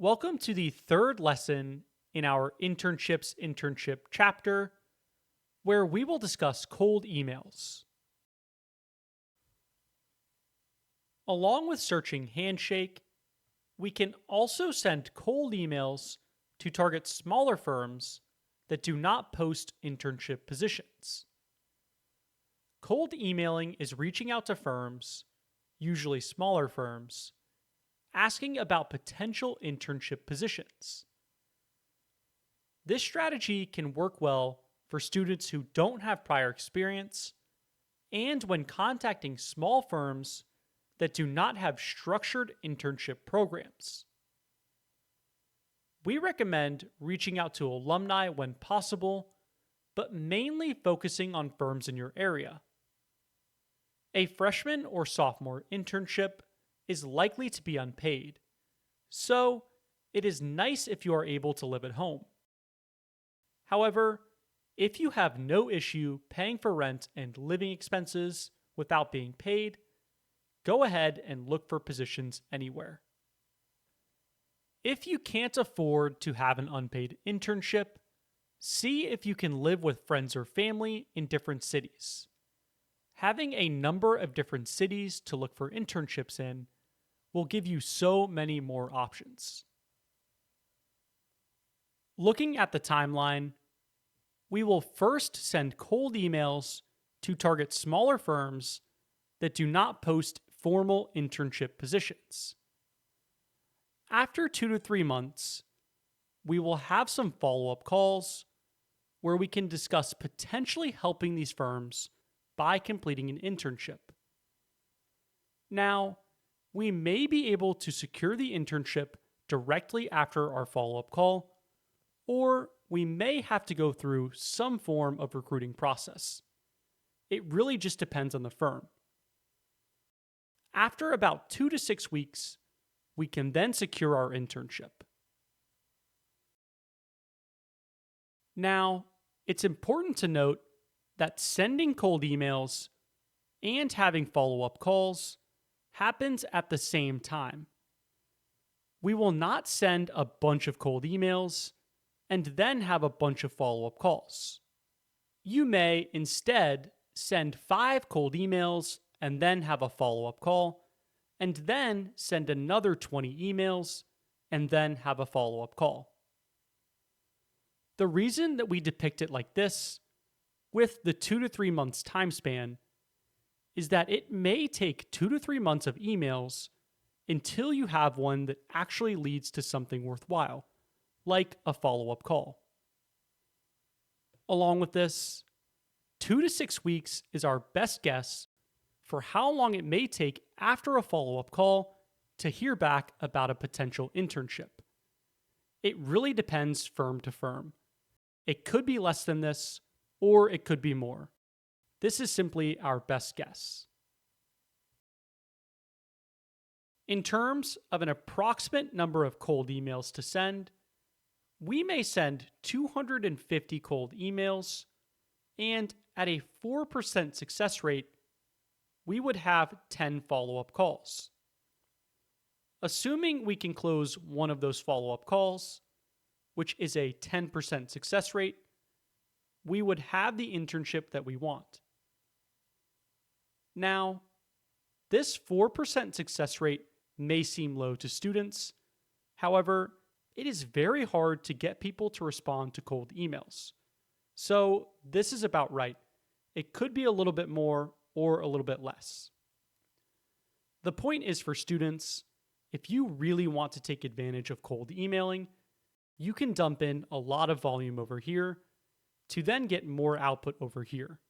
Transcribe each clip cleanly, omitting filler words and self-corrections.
Welcome to the third lesson in our internship chapter, where we will discuss cold emails. Along with searching Handshake, we can also send cold emails to target smaller firms that do not post internship positions. Cold emailing is reaching out to firms, usually smaller firms, asking about potential internship positions. This strategy can work well for students who don't have prior experience and when contacting small firms that do not have structured internship programs. We recommend reaching out to alumni when possible, but mainly focusing on firms in your area. A freshman or sophomore internship is likely to be unpaid, so it is nice if you are able to live at home. However, if you have no issue paying for rent and living expenses without being paid, go ahead and look for positions anywhere. If you can't afford to have an unpaid internship, see if you can live with friends or family in different cities. Having a number of different cities to look for internships in will give you so many more options. Looking at the timeline, we will first send cold emails to target smaller firms that do not post formal internship positions. After 2 to 3 months, we will have some follow-up calls where we can discuss potentially helping these firms by completing an internship. Now, we may be able to secure the internship directly after our follow-up call, or we may have to go through some form of recruiting process. It really just depends on the firm. After about 2 to 6 weeks, we can then secure our internship. Now, it's important to note that sending cold emails and having follow-up calls happens at the same time. We will not send a bunch of cold emails and then have a bunch of follow-up calls. You may instead send 5 cold emails and then have a follow-up call, and then send another 20 emails and then have a follow-up call. The reason that we depict it like this, with the 2 to 3 months time span, is that it may take 2 to 3 months of emails until you have one that actually leads to something worthwhile, like a follow-up call. Along with this, 2 to 6 weeks is our best guess for how long it may take after a follow-up call to hear back about a potential internship. It really depends firm to firm. It could be less than this, or it could be more. This is simply our best guess. In terms of an approximate number of cold emails to send, we may send 250 cold emails, and at a 4% success rate, we would have 10 follow-up calls. Assuming we can close one of those follow-up calls, which is a 10% success rate, we would have the internship that we want. Now, this 4% success rate may seem low to students. However, it is very hard to get people to respond to cold emails. So this is about right. It could be a little bit more or a little bit less. The point is for students, if you really want to take advantage of cold emailing, you can dump in a lot of volume over here to then get more output over here.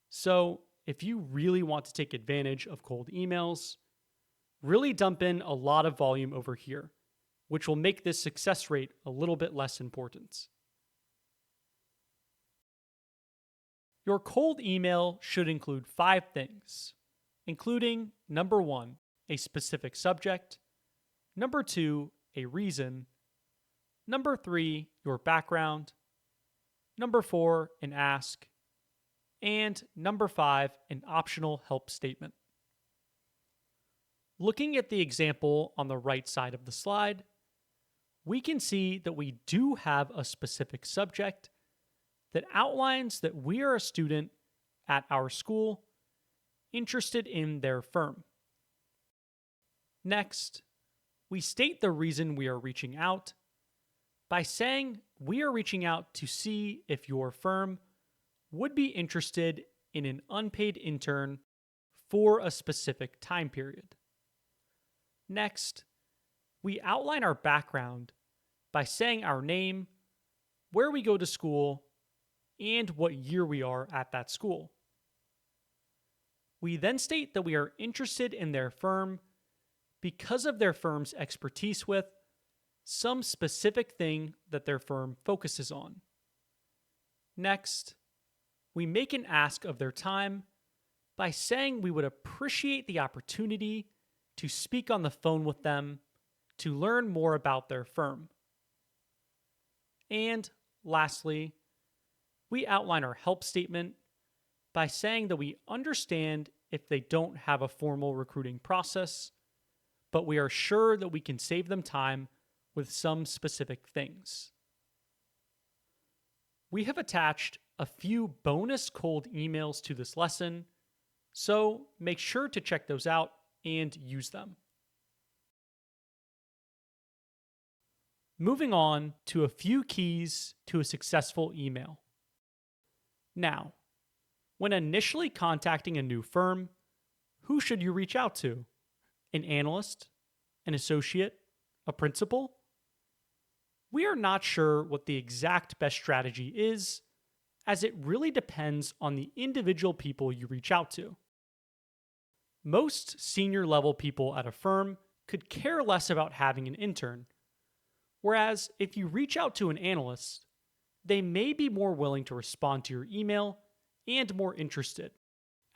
So if you really want to take advantage of cold emails, really dump in a lot of volume over here, which will make this success rate a little bit less important. Your cold email should include 5 things, including number 1, a specific subject, number 2, a reason, number 3, your background, number 4, an ask, and number 5, an optional help statement. Looking at the example on the right side of the slide, we can see that we do have a specific subject that outlines that we are a student at our school interested in their firm. Next, we state the reason we are reaching out by saying we are reaching out to see if your firm would be interested in an unpaid intern for a specific time period. Next, we outline our background by saying our name, where we go to school, and what year we are at that school. We then state that we are interested in their firm because of their firm's expertise with some specific thing that their firm focuses on. Next, we make an ask of their time by saying we would appreciate the opportunity to speak on the phone with them to learn more about their firm. And lastly, we outline our help statement by saying that we understand if they don't have a formal recruiting process, but we are sure that we can save them time with some specific things. We have attached a few bonus cold emails to this lesson, so make sure to check those out and use them. Moving on to a few keys to a successful email. Now, when initially contacting a new firm, who should you reach out to? An analyst, an associate, a principal? We are not sure what the exact best strategy is, as it really depends on the individual people you reach out to. Most senior level people at a firm could care less about having an intern, whereas if you reach out to an analyst, they may be more willing to respond to your email and more interested,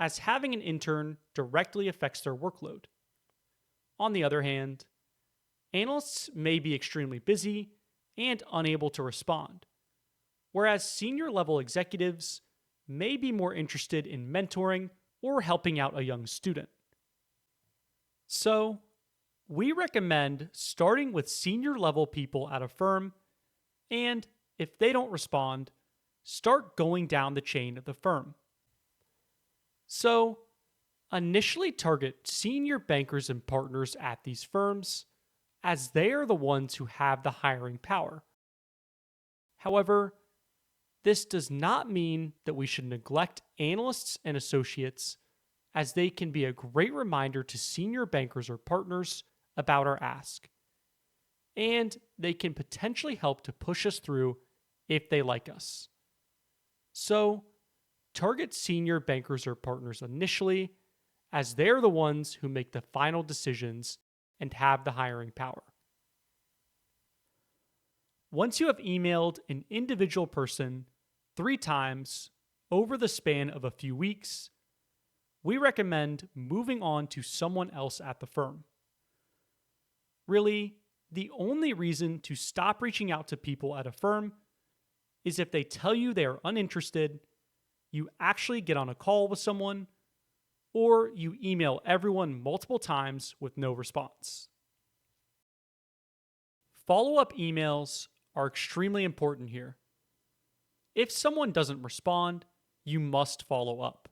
as having an intern directly affects their workload. On the other hand, analysts may be extremely busy and unable to respond, whereas senior level executives may be more interested in mentoring or helping out a young student. So, we recommend starting with senior level people at a firm, and if they don't respond, start going down the chain of the firm. So, initially target senior bankers and partners at these firms, as they are the ones who have the hiring power. However, this does not mean that we should neglect analysts and associates, as they can be a great reminder to senior bankers or partners about our ask, and they can potentially help to push us through if they like us. So, target senior bankers or partners initially, as they're the ones who make the final decisions and have the hiring power. Once you have emailed an individual person 3 times over the span of a few weeks, we recommend moving on to someone else at the firm. Really, the only reason to stop reaching out to people at a firm is if they tell you they are uninterested, you actually get on a call with someone, or you email everyone multiple times with no response. Follow-up emails are extremely important here. If someone doesn't respond, you must follow up.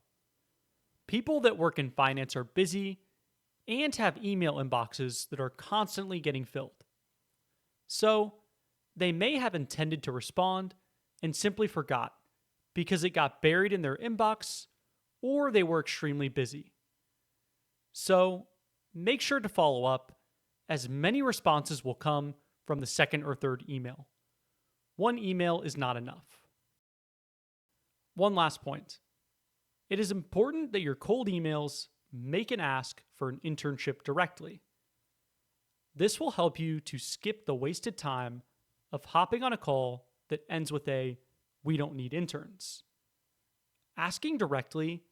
People that work in finance are busy and have email inboxes that are constantly getting filled. So, they may have intended to respond and simply forgot because it got buried in their inbox, or they were extremely busy. So, make sure to follow up, as many responses will come from the second or third email. One email is not enough. One last point. It is important that your cold emails make an ask for an internship directly. This will help you to skip the wasted time of hopping on a call that ends with a "we don't need interns." Asking directly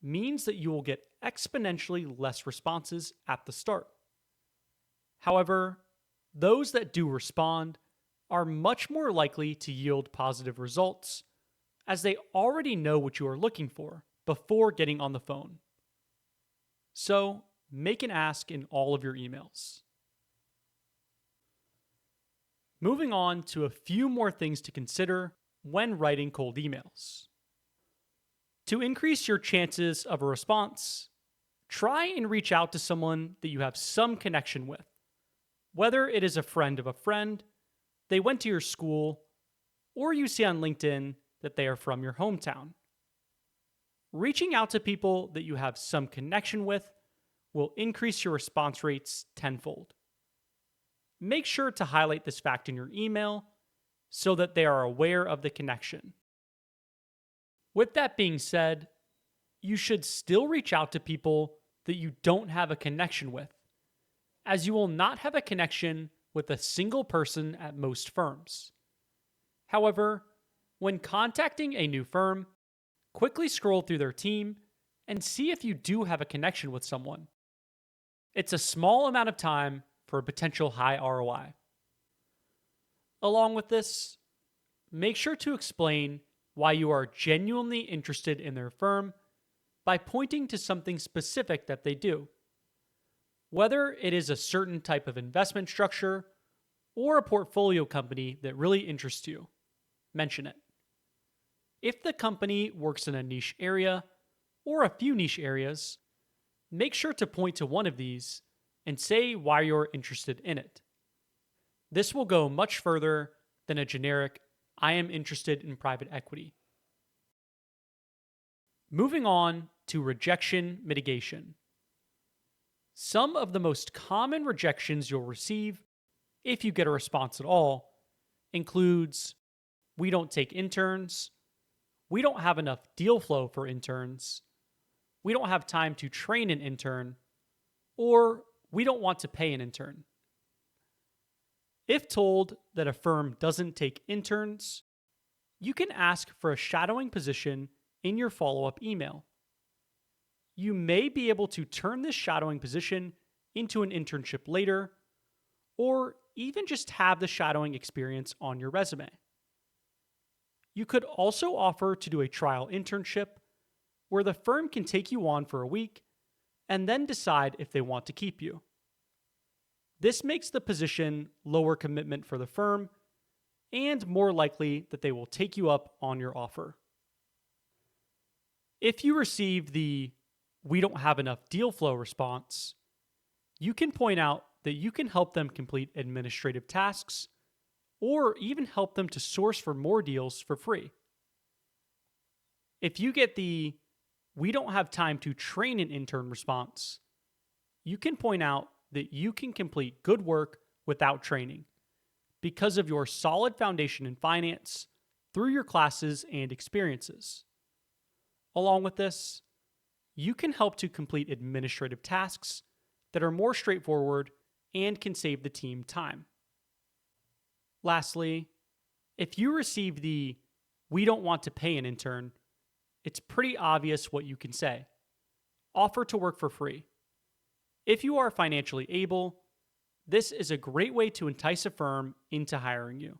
means that you will get exponentially less responses at the start. However, those that do respond are much more likely to yield positive results, as they already know what you are looking for before getting on the phone. So, make an ask in all of your emails. Moving on to a few more things to consider when writing cold emails. To increase your chances of a response, try and reach out to someone that you have some connection with. Whether it is a friend of a friend, they went to your school, or you see on LinkedIn that they are from your hometown. Reaching out to people that you have some connection with will increase your response rates tenfold. Make sure to highlight this fact in your email so that they are aware of the connection. With that being said, you should still reach out to people that you don't have a connection with, as you will not have a connection with a single person at most firms. However, when contacting a new firm, quickly scroll through their team and see if you do have a connection with someone. It's a small amount of time for a potential high ROI. Along with this, make sure to explain why you are genuinely interested in their firm by pointing to something specific that they do. Whether it is a certain type of investment structure or a portfolio company that really interests you, mention it. If the company works in a niche area or a few niche areas, make sure to point to one of these and say why you're interested in it. This will go much further than a generic, I am interested in private equity. Moving on to rejection mitigation. Some of the most common rejections you'll receive, if you get a response at all, includes, we don't take interns, we don't have enough deal flow for interns, we don't have time to train an intern, or we don't want to pay an intern. If told that a firm doesn't take interns, you can ask for a shadowing position in your follow-up email. You may be able to turn this shadowing position into an internship later, or even just have the shadowing experience on your resume. You could also offer to do a trial internship where the firm can take you on for a week and then decide if they want to keep you. This makes the position lower commitment for the firm and more likely that they will take you up on your offer. If you receive the "we don't have enough deal flow" response, you can point out that you can help them complete administrative tasks or even help them to source for more deals for free. If you get the "we don't have time to train an intern" response, you can point out that you can complete good work without training because of your solid foundation in finance through your classes and experiences. Along with this, you can help to complete administrative tasks that are more straightforward and can save the team time. Lastly, if you receive the "we don't want to pay an intern," it's pretty obvious what you can say. Offer to work for free. If you are financially able, this is a great way to entice a firm into hiring you.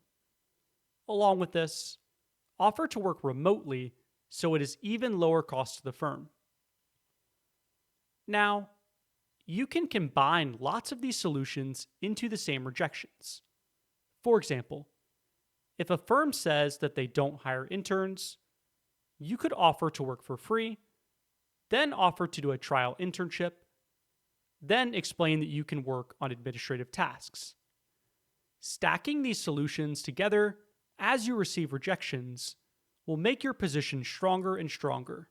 Along with this, offer to work remotely so it is even lower cost to the firm. Now, you can combine lots of these solutions into the same rejections. For example, if a firm says that they don't hire interns, you could offer to work for free, then offer to do a trial internship, then explain that you can work on administrative tasks. Stacking these solutions together as you receive rejections will make your position stronger and stronger.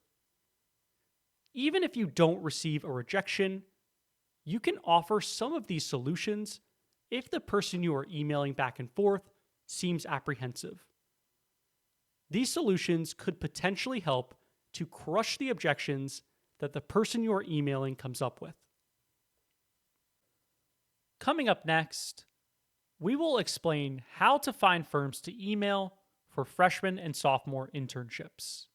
Even if you don't receive a rejection, you can offer some of these solutions if the person you are emailing back and forth seems apprehensive. These solutions could potentially help to crush the objections that the person you are emailing comes up with. Coming up next, we will explain how to find firms to email for freshman and sophomore internships.